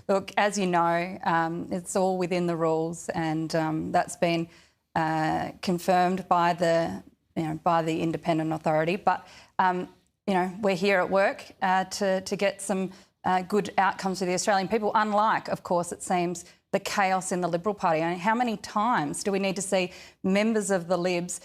Look, as you know, it's all within the rules, and that's been confirmed by the independent authority. But we're here at work to get some good outcomes for the Australian people. Unlike, of course, it seems, the chaos in the Liberal Party. I mean, how many times do we need to see members of the Libs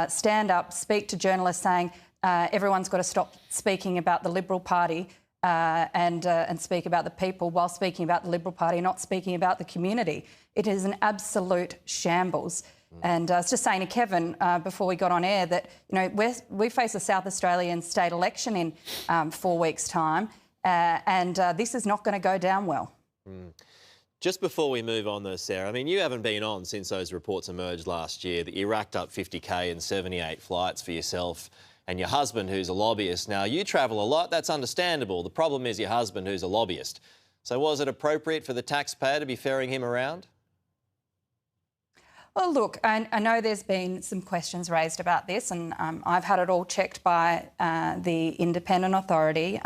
stand up, speak to journalists, saying everyone's got to stop speaking about the Liberal Party and speak about the people, while speaking about the Liberal Party, not speaking about the community? It is an absolute shambles. And I was just saying to Kevin before we got on air that we face a South Australian state election in 4 weeks' time, and this is not going to go down well. Just before we move on though, Sarah, I mean, you haven't been on since those reports emerged last year that you racked up 50K and 78 flights for yourself and your husband, who's a lobbyist. Now, you travel a lot, that's understandable. The problem is your husband, who's a lobbyist. So was it appropriate for the taxpayer to be ferrying him around? Well, look, I know there's been some questions raised about this, and I've had it all checked by the independent authority.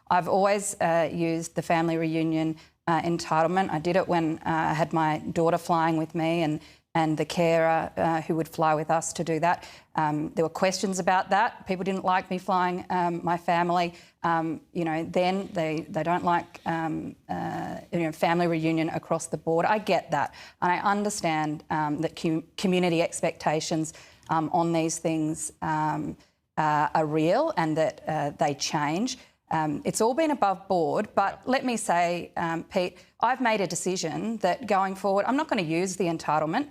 I've always used the family reunion entitlement. I did it when I had my daughter flying with me and the carer who would fly with us to do that. There were questions about that. People didn't like me flying my family. Then they don't like family reunion across the board. I get that, and I understand that community expectations on these things are real and that they change. It's all been above board, but let me say, Pete, I've made a decision that going forward, I'm not going to use the entitlement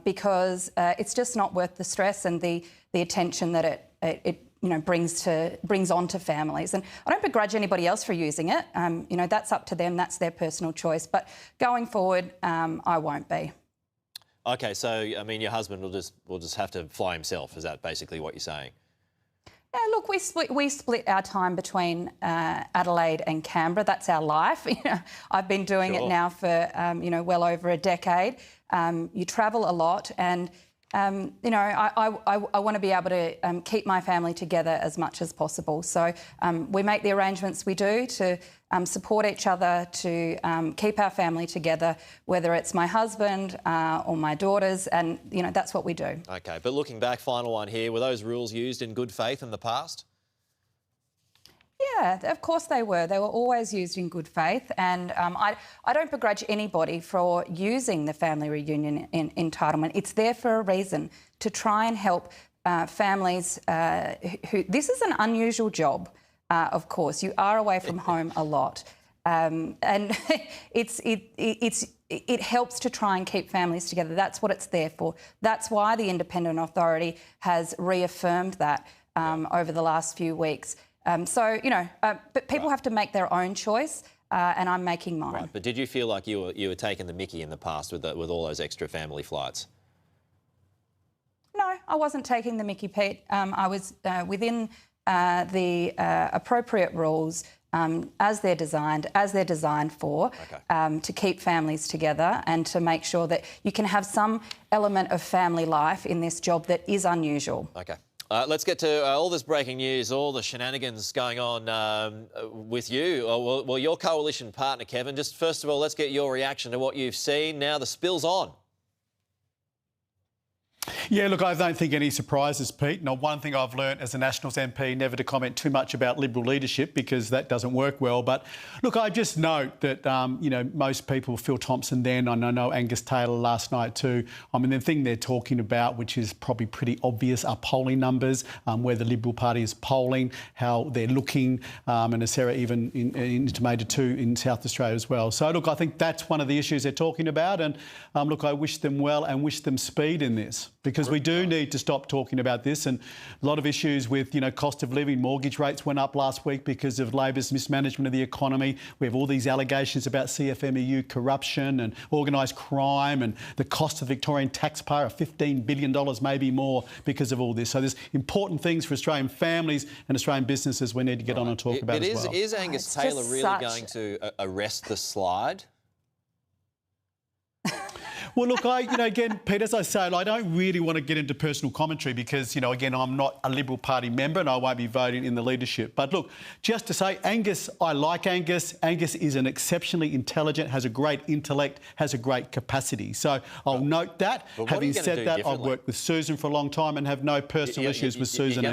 because it's just not worth the stress and the attention that it brings on to families. And I don't begrudge anybody else for using it. That's up to them. That's their personal choice. But going forward, I won't be. Okay, so I mean, your husband will just have to fly himself. Is that basically what you're saying? Yeah, look, we split our time between Adelaide and Canberra. That's our life. I've been doing it now for well over a decade. You travel a lot, and I want to be able to keep my family together as much as possible. So we make the arrangements we do to support each other, to keep our family together, whether it's my husband or my daughters, and that's what we do. Okay, but looking back, final one here, were those rules used in good faith in the past? Yeah, of course they were. They were always used in good faith, and I don't begrudge anybody for using the family reunion entitlement. It's there for a reason, to try and help families who... This is an unusual job, of course. You are away from home a lot, and it helps to try and keep families together. That's what it's there for. That's why the independent authority has reaffirmed that over the last few weeks. But people have to make their own choice, and I'm making mine. Right, but did you feel like you were taking the mickey in the past with all those extra family flights? No, I wasn't taking the mickey, Pete. I was within the appropriate rules as they're designed for, to keep families together and to make sure that you can have some element of family life in this job that is unusual. Okay. Let's get to all this breaking news, all the shenanigans going on with you. Well, your coalition partner, Kevin. Just first of all, let's get your reaction to what you've seen. Now the spill's on. Yeah, look, I don't think any surprises, Pete. Now, one thing I've learnt as a Nationals MP, never to comment too much about Liberal leadership because that doesn't work well. But look, I just note that, most people, Phil Thompson then, and I know Angus Taylor last night too, I mean, the thing they're talking about, which is probably pretty obvious, are polling numbers, where the Liberal Party is polling, how they're looking, and as Sarah even intimated too, in South Australia as well. So, look, I think that's one of the issues they're talking about. And, look, I wish them well and wish them speed in this, because we do need to stop talking about this. And a lot of issues with, cost of living, mortgage rates went up last week because of Labor's mismanagement of the economy. We have all these allegations about CFMEU corruption and organised crime, and the cost of the Victorian taxpayer of $15 billion, maybe more, because of all this. So there's important things for Australian families and Australian businesses we need to get on and talk about as well. Is Angus Taylor really going to arrest the slide? Well, look, again, Pete, as I said, I don't really want to get into personal commentary because, again, I'm not a Liberal Party member and I won't be voting in the leadership. But look, just to say, Angus, I like Angus. Angus is an exceptionally intelligent, has a great intellect, has a great capacity. So I'll note that. Having said that, I've worked with Susan for a long time and have no personal issues with Susan.